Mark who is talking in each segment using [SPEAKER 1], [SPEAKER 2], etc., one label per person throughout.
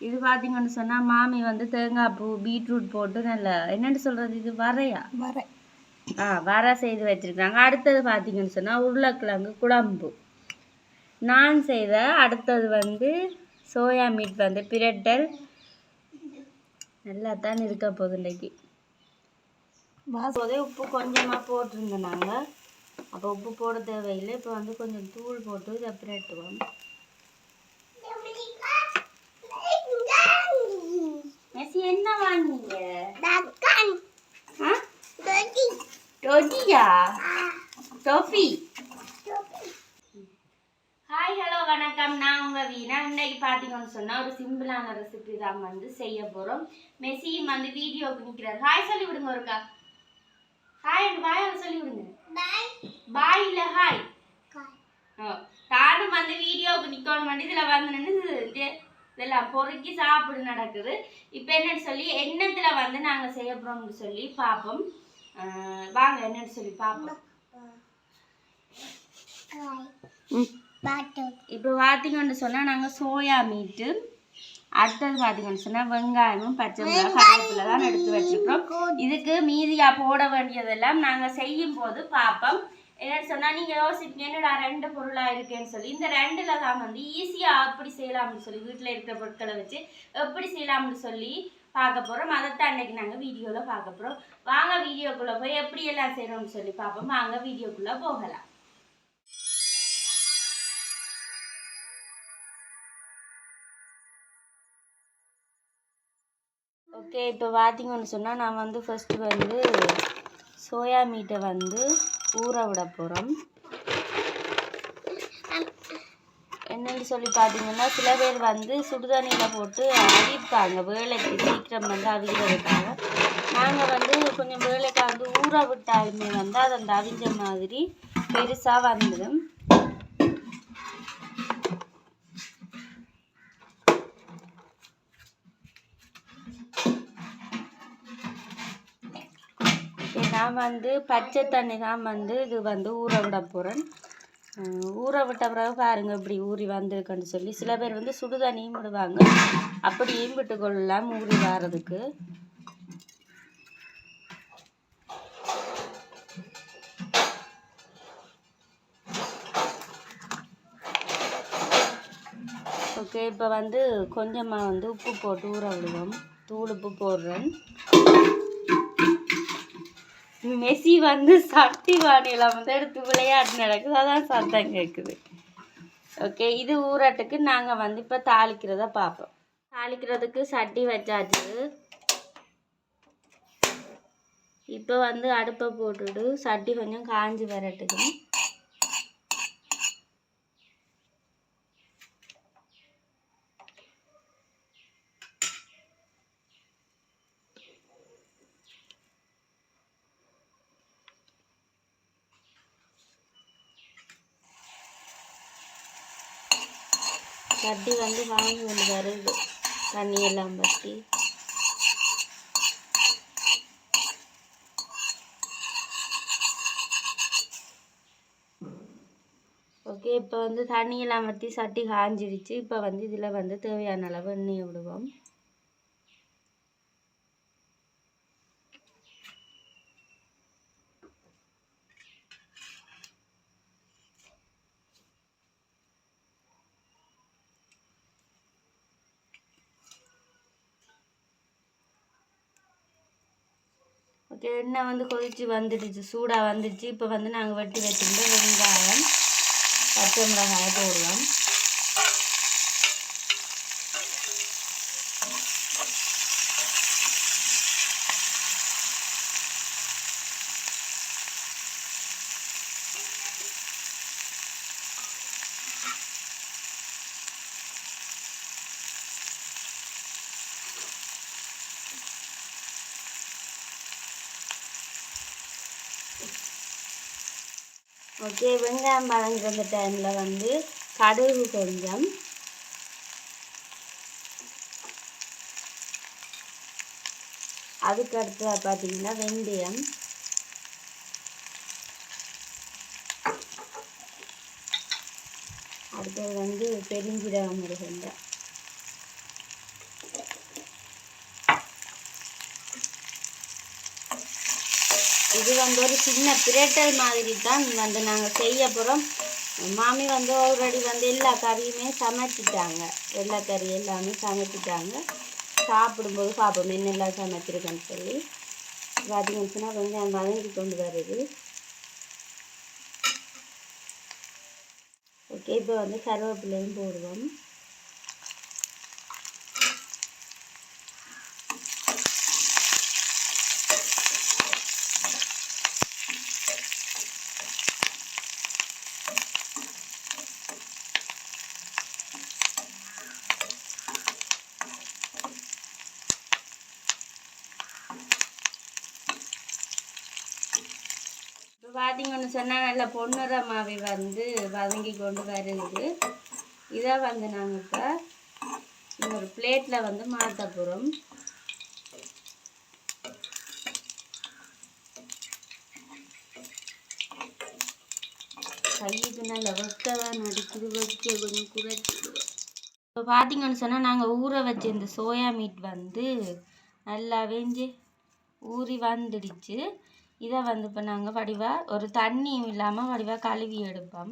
[SPEAKER 1] இது பார்த்தீங்கன்னு சொன்னால் மாமி வந்து தேங்காய் பூ பீட்ரூட் போட்டு நல்ல என்னென்னு சொல்கிறது இது வரையா வரை செய்து வச்சுருக்காங்க. அடுத்தது பார்த்தீங்கன்னு சொன்னால் உருளைக்கிழங்கு குழம்பு. நான் செய்த அடுத்தது வந்து சோயா மீட் வந்து பிரட்டல். நல்லா தான் இருக்க போகுது இன்றைக்கி. போதே உப்பு கொஞ்சமாக போட்டிருந்தோம் நாங்கள். அப்போ உப்பு போட தேவையில்லை. இப்போ வந்து கொஞ்சம் தூள் போட்டு இதை பிரட்டுவோம். மெஸ்ஸி என்ன வாங்கிங்க? டொடியா? டொஃபி. ஹாய் ஹலோ வணக்கம், நான் உங்கள் வீணா. இன்னைக்கு பார்த்தீங்கன்னு சொன்னால் ஒரு சிம்பிளான ரெசிபி தான் வந்து செய்ய போகிறோம். மெஸ்ஸியும் வந்து வீடியோவுக்கு நிற்கிறார். ஹாய் சொல்லி விடுங்க ஒருக்கா. ஹாய் பாய் சொல்லி விடுங்க. பாய் இல்லை ஹாய். தானும் வந்து வீடியோவுக்கு நிற்கணும் பண்ணி இதில் வந்து நின்று இதெல்லாம் பொறுக்கி சாப்பிடு நடக்குது. இப்போ என்னன்னு சொல்லி எண்ணத்தில் வந்து நாங்கள் செய்ய போகிறோம்னு சொல்லி பார்ப்போம். வாங்க என்னன்னு சொல்லி பார்ப்போம். இப்போ பார்த்தீங்கன்னு சொன்னால் நாங்கள் சோயா மீட்டு, அடுத்தது பார்த்தீங்கன்னு சொன்னால் வெங்காயமும் பச்சை மிளகாய் கருவேப்பிலை தான் எடுத்து வச்சுருக்கோம். இதுக்கு மீதியாக போட வேண்டியதெல்லாம் நாங்கள் செய்யும் போது பார்ப்போம். என்னன்னு சொன்னால் நீங்கள் யோசிப்பீங்க என்னடா 2 பொருளாக இருக்கேன்னு சொல்லி. இந்த 2ல் தான் வந்து ஈஸியாக எப்படி செய்யலாம்னு சொல்லி வீட்டில் இருக்கிற பொருட்களை வச்சு எப்படி செய்யலாம்னு சொல்லி பார்க்க போகிறோம். அதைத்தான் அன்றைக்கி நாங்கள் வீடியோவில் பார்க்க போகிறோம். வாங்க வீடியோக்குள்ளே போய் எப்படி எல்லாம் செய்கிறோம்னு சொல்லி பார்ப்போம். வாங்க வீடியோக்குள்ளே போகலாம். ஓகே, இப்போ பார்த்தீங்கன்னு சொன்னால் நான் வந்து ஃபஸ்ட்டு வந்து சோயா மீட்டை வந்து ஊற விட போகிறோம். என்னன்னு சொல்லி பார்த்தீங்கன்னா சில பேர் வந்து சுடுதண்ணியில் போட்டு அவிப்பாங்க வேலைக்கு சீக்கிரம் வந்து அவிக்கிறதுக்காக. நாங்கள் வந்து கொஞ்சம் வேலைக்கு வந்து ஊற விட்டாலுமே வந்து அது அந்த அவிஞ்ச மாதிரி பெருசாக வந்துடும். நான் வந்து பச்சை தண்ணி தான் வந்து இது வந்து ஊற விட போகிறேன். ஊற விட்ட பிறகு பாருங்கள் இப்படி ஊறி வந்திருக்குன்னு சொல்லி. சில பேர் வந்து சுடு தண்ணியும் விடுவாங்க, அப்படியும் விட்டுக்கொள்ளலாம் ஊறி வர்றதுக்கு. ஓகே, இப்போ வந்து கொஞ்சமாக வந்து உப்பு போட்டு ஊற விடுவோம். தூள் உப்பு போடுறேன். மெஸ்ஸி வந்து சட்டி வானிலாம் வந்து எடுத்து விளையாட்டு நடக்குது, அதான் சத்தம் கேட்குது. ஓகே, இது ஊறட்டுக்கு நாங்கள் வந்து இப்போ தாளிக்கிறத பார்ப்போம். தாளிக்கிறதுக்கு சட்டி வச்சாச்சு. இப்போ வந்து அடுப்பை போட்டுட்டு சட்டி கொஞ்சம் காஞ்சி வரட்டுக்கு. சட்டி வந்து வாங்கி கொண்டு வருது தண்ணி எல்லாம் பற்றி. ஓகே, இப்போ வந்து தண்ணியெல்லாம் வற்றி சட்டி காஞ்சிடுச்சு. இப்போ வந்து இதில் வந்து தேவையான அளவு எண்ணெயை விடுவோம். ஓகே, எண்ணெய் வந்து கொதித்து வந்துடுச்சு, சூடாக வந்துடுச்சு. இப்போ வந்து நாங்கள் வெட்டி வச்சுருந்த வெங்காயம் பச்சை மிளகாயை போடுவோம். ஓகே, வெங்காயம் வதங்குற டைமில் வந்து கடுகு கொஞ்சம், அதுக்கு அடுத்து பார்த்தீங்கன்னா வெந்தயம், அடுத்தது வந்து பெருஞ்சீரகம், வெங்காயம் இது வந்து ஒரு சின்ன பிரட்டல் மாதிரி தான் வந்து நாங்கள் செய்ய போகிறோம். மாமி வந்து ஆல்ரெடி வந்து எல்லா கறியுமே சமைச்சிட்டாங்க, எல்லா கறி எல்லாமே சமைச்சிட்டாங்க. சாப்பிடும்போது பார்ப்போம் என்னெல்லாம் சமைச்சிருக்கேன்னு சொல்லி. பார்த்தீங்கன்னு சொன்னால் வெங்காயம் வதங்கி கொண்டு வருது. ஓகே, இப்போ வந்து கருவேப்பிலையும் போடுவோம். பார்த்தீங்கன்னு சொன்னால் நல்ல பொன்னிறமாவே வந்து வதங்கி கொண்டு வருது. இதை வந்து நாங்கள் இப்போ இன்னொரு பிளேட்டில் வந்து மாற்ற போகிறோம். கையுக்கு நல்ல வெக்கதான் நடிக்குது, வைக்க கொஞ்சம் குறைச்சிடுவோம். இப்போ பார்த்தீங்கன்னு சொன்னால் நாங்கள் ஊற வச்ச இந்த சோயா மீட் வந்து நல்லா வெஞ்சு ஊறி வந்துடுச்சு. இதை வந்து இப்போ நாங்கள் வடிவாக ஒரு தண்ணியும் இல்லாமல் வடிவாக கழுவி எடுப்போம்.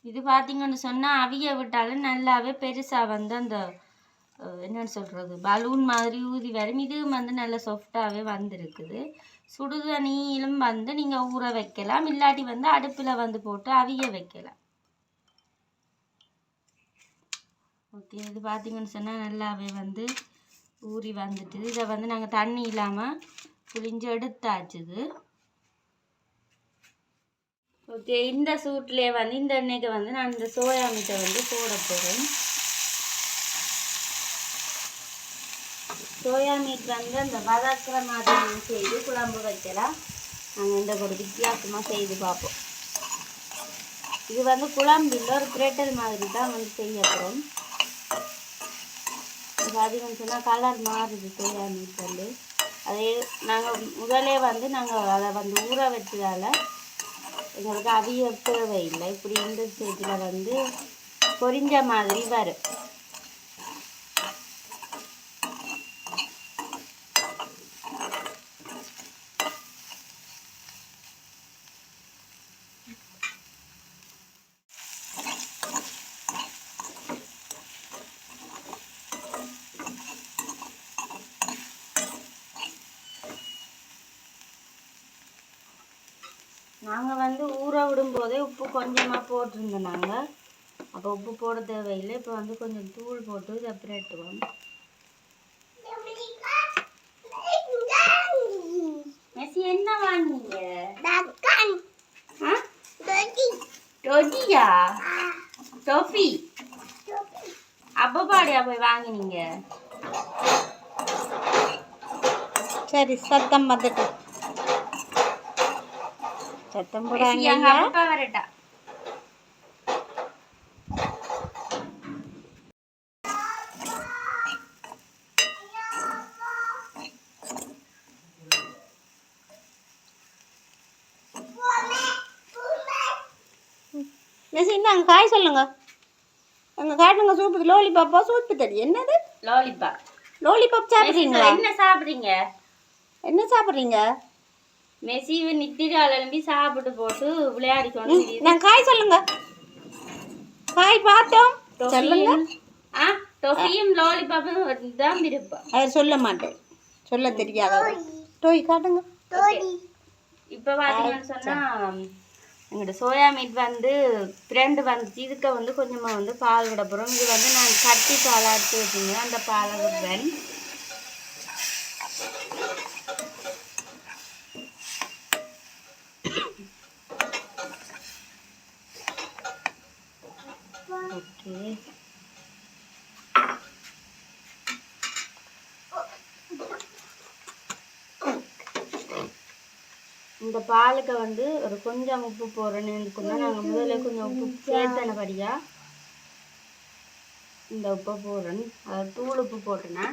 [SPEAKER 1] இது பார்த்தீங்கன்னு சொன்னால் அவிய விட்டாலும் நல்லாவே பெருசாக வந்து அந்த என்னென்னு சொல்கிறது பலூன் மாதிரி ஊதி வரும். இதுவும் வந்து நல்ல சாஃப்டாகவே வந்துருக்குது. சுடுதண்ணியிலும் வந்து நீங்கள் ஊற வைக்கலாம், இல்லாட்டி வந்து அடுப்பில் வந்து போட்டு அவிய வைக்கலாம். ஓகே, இது பார்த்தீங்கன்னு சொன்னால் நல்லாவே வந்து ஊறி வந்துட்டு இதை வந்து நாங்கள் தண்ணி இல்லாமல் புளிஞ்சு எடுத்தாச்சுது. ஓகே, இந்த சூட்லேயே வந்து இந்த எண்ணெய்க்கு வந்து நான் இந்த சோயா மீட்டை வந்து போட போகிறேன். சோயா மீட் வந்து அந்த வதக்கிற மாதிரி செய்து குழம்பு வைக்கலாம். நாங்கள் இந்த ஒரு வித்தியாசமாக செய்து பார்ப்போம். இது வந்து குழம்பு இல்லை, ஒரு பிரட்டல் மாதிரி தான் வந்து செய்ய போகிறோம். பார்த்தீங்கன்னு சொன்னால் கலர் மாறுது சோயா மீட் வந்து. அதே நாங்கள் முதலே வந்து நாங்கள் அதை வந்து ஊற வச்சதால் எங்களுக்கு அவிய தேவையில்லை. இப்படி இந்த ஸ்டேஜில் வந்து பொரிஞ்ச மாதிரி வரும். நாங்கள் வந்து ஊற விடும்போதே உப்பு கொஞ்சமாக போட்டிருந்தோம் நாங்கள். அப்போ உப்பு போட தேவையில்லை. இப்போ வந்து கொஞ்சம் தூள் போட்டு இதை பிரட்டுவோம். மெஸ்ஸி என்ன வாங்கிங்க? டொடியா? டொஃபி? அப்போ பாடியா போய் வாங்கினீங்க? சரி, சத்தம் வந்துட்டு சத்தம் போடாங்க. அப்பா வரட்டா. இந்தாங்க காய் சொல்லுங்க. அங்கே காட்டுங்க. சூப்பு லோலிபாப்பா சூப்பு தெரியும். என்னது லோலிபாப்? லோலிபாப் சாப்பிட்றீங்களா? என்ன சாப்பிட்றீங்க? என்ன சாப்பிட்றீங்க? மெஸ்ஸி நித்திரால் எழும்பி சாப்பிட்டு போட்டு விளையாடிக்கொண்டு. நான் காய் சொல்லுங்க. காய் பார்த்தோம் சொல்லுங்க. டொஃபியும் லாலிபாப்பும் தான் விருப்பம். அதை சொல்ல மாட்டேன், சொல்ல தெரியாத. டோய் காட்டுங்க. இப்போ பார்த்தீங்கன்னு சொன்னால் எங்களோட சோயா மீட் வந்து ஃப்ரெண்டு வந்துச்சு. இதுக்கு வந்து கொஞ்சமாக வந்து பால் விட போகிறோம். இது வந்து நான் கட்டி பால் எடுத்து வச்சுங்க, அந்த பாலை விடுறேன். ஓகே, இந்த பாலுக்கு வந்து ஒரு கொஞ்சம் உப்பு போடுறேன்னு இருக்குன்னா நாங்கள் முதல்ல கொஞ்சம் உப்பு சேர்த்தனபடியாக இந்த உப்பை போடுறேன். அதை தூள் உப்பு போட்டேன்னா.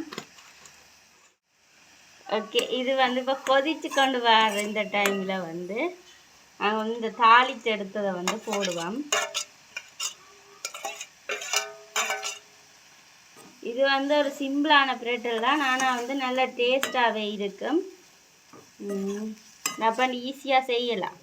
[SPEAKER 1] ஓகே, இது வந்து இப்போ கொதிச்சு கொண்டு வர இந்த டைமில் வந்து நாங்கள் வந்து இந்த தாளித்து எடுத்ததை வந்து போடுவோம். இது வந்து ஒரு சிம்பிளான பிரட்டல் தான், ஆனால் வந்து நல்ல டேஸ்டாகவே இருக்கும். அப்போ ஈஸியாக செய்யலாம்.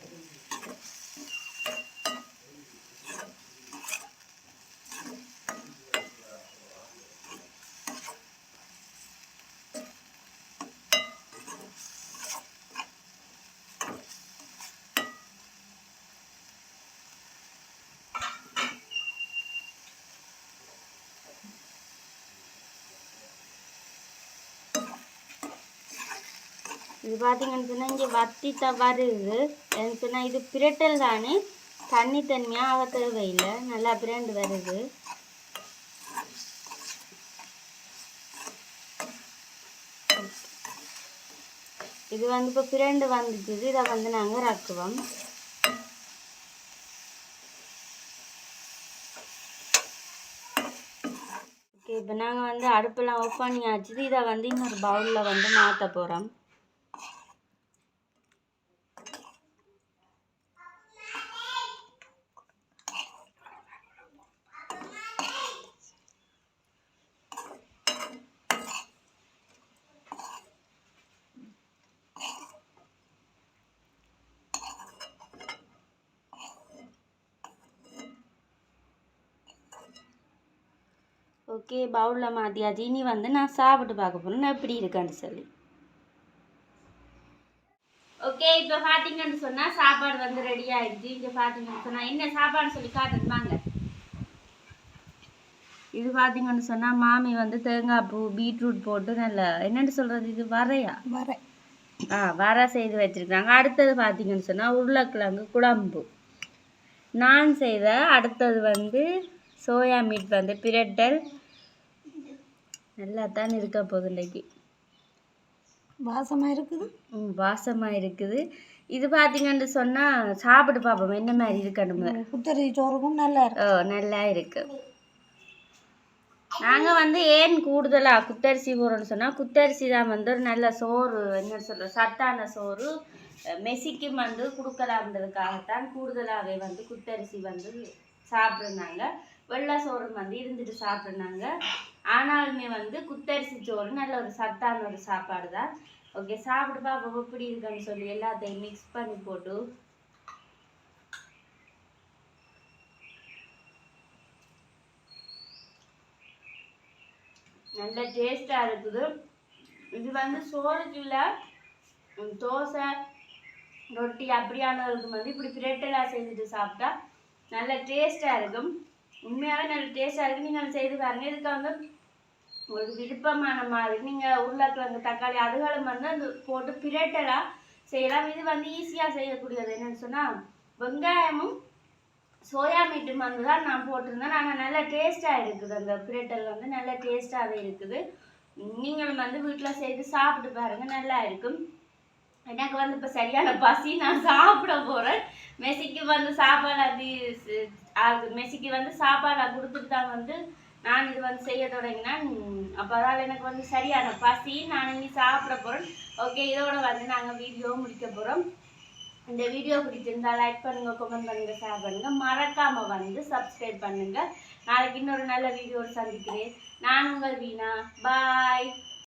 [SPEAKER 1] இது பார்த்தீங்கன்னு சொன்னால் இங்கே வத்தி வருது. எனக்கு சொன்னால் இது பிரட்டல் தானே, தண்ணி தன்மையாக ஆக தேவையில்லை, நல்லா பிரண்டு வருது. இது வந்து இப்போ பிரண்டு வந்துட்டுது. இதை வந்து நாங்கள் ரக்குவோம். ஓகே, இப்போ நாங்கள் வந்து அடுப்பெல்லாம் ஆஃப் பண்ணியாச்சு. இதை வந்து இன்னொரு பவுலில் வந்து மாற்ற போகிறோம். ஓகே, பவுலில் மாற்றியாச்சு. இனி வந்து நான் சாப்பிட்டு பார்க்க போகிறேன் எப்படி இருக்கான்னு சொல்லி. ஓகே, இப்போ பார்த்தீங்கன்னு சொன்னால் சாப்பாடு வந்து ரெடி ஆகிடுச்சு. இங்கே பார்த்தீங்கன்னு சொன்னால் என்ன சாப்பாடுன்னு சொல்லி காட்டுவாங்க. இது பார்த்தீங்கன்னு சொன்னால் மாமி வந்து தேங்காய் பூ பீட்ரூட் போட்டு நல்ல என்னென்னு சொல்கிறது, இது வரை செய்து வச்சுருக்காங்க. அடுத்தது பார்த்தீங்கன்னு சொன்னால் உருளைக்கிழங்கு குழம்பு. நான் செய்த அடுத்தது வந்து சோயா மீட் வந்து பிரட்டல். நல்லா தான் இருக்க போகுது. இன்றைக்கி வாசமாக இருக்குது. இது பார்த்தீங்கன்னு சொன்னால் சாப்பிட்டு பார்ப்போம் என்ன மாதிரி இருக்கணும்.
[SPEAKER 2] குத்தரிசி சோறுக்கும்
[SPEAKER 1] நல்லா இருக்கு. நாங்கள் வந்து ஏன் கூடுதலாக குத்தரிசி போடுறோன்னு சொன்னால், குத்தரிசி தான் வந்து ஒரு நல்ல சோறு, என்ன சொல்கிற சத்தான சோறு மெசிக்கும் வந்து கொடுக்கலாம்ன்றதுக்காகத்தான் கூடுதலாகவே வந்து குத்தரிசி வந்து சாப்பிட்ருந்தாங்க. வெள்ளை சோறு வந்து இருந்துட்டு சாப்பிட்ருந்தாங்க. ஆனாலுமே வந்து குத்தரிசி சோறு நல்ல ஒரு சத்தான ஒரு சாப்பாடு தான். ஓகே, சாப்பிட்டு பார்ப்போம் எப்படி இருக்குன்னு சொல்லி எல்லாத்தையும் மிக்ஸ் பண்ணி போட்டு நல்ல டேஸ்டாக இருக்குது. இது வந்து சோறுக்கு இல்லை, தோசை ரொட்டி அப்படியானதுக்கு வந்து இப்படி பிரட்டலாக செஞ்சுட்டு சாப்பிட்டா நல்ல டேஸ்டாக இருக்கும். உண்மையாகவே நல்ல டேஸ்டாக இருக்குது. நீங்கள் செய்து பாருங்கள். இதுக்கு வந்து உங்களுக்கு விருப்பமான மாதிரி நீங்கள் உருளைக்கிழங்கு தக்காளி அதுகளும் வந்து அந்த போட்டு பிரட்டலாக செய்யலாம். இது வந்து ஈஸியாக செய்யக்கூடியது. என்னென்னு சொன்னால் வெங்காயமும் சோயா மீட்டும் வந்து தான் நான் போட்டிருந்தேன். ஆனால் நல்ல டேஸ்ட்டாக இருக்குது. அந்த பிரட்டல் வந்து நல்ல டேஸ்ட்டாகவே இருக்குது. நீங்களும் வந்து வீட்டில் செய்து சாப்பிட்டு பாருங்கள், நல்லா இருக்கும். எனக்கு வந்து இப்போ சரியான பசி, நான் சாப்பிட போகிறேன். மெஸ்ஸிக்கு வந்து மெஸ்ஸிக்கு வந்து சாப்பாடு கொடுத்துட்டு தான் வந்து நான் இது வந்து செய்ய தொடங்கினேன். அப்போ அதால் எனக்கு வந்து சரியான பசி, நான் இனி சாப்பிட போகிறேன். ஓகே, இதோட வந்து நாங்கள் வீடியோ முடிக்க போகிறோம். இந்த வீடியோ பிடிச்சிருந்தா லைக் பண்ணுங்கள், கமெண்ட் பண்ணுங்கள், ஷேர் பண்ணுங்கள். மறக்காமல் வந்து சப்ஸ்கிரைப் பண்ணுங்கள். நாளைக்கு இன்னொரு நல்ல வீடியோடு சந்திக்கிறேன். நான் உங்கள் வீணா. பாய்.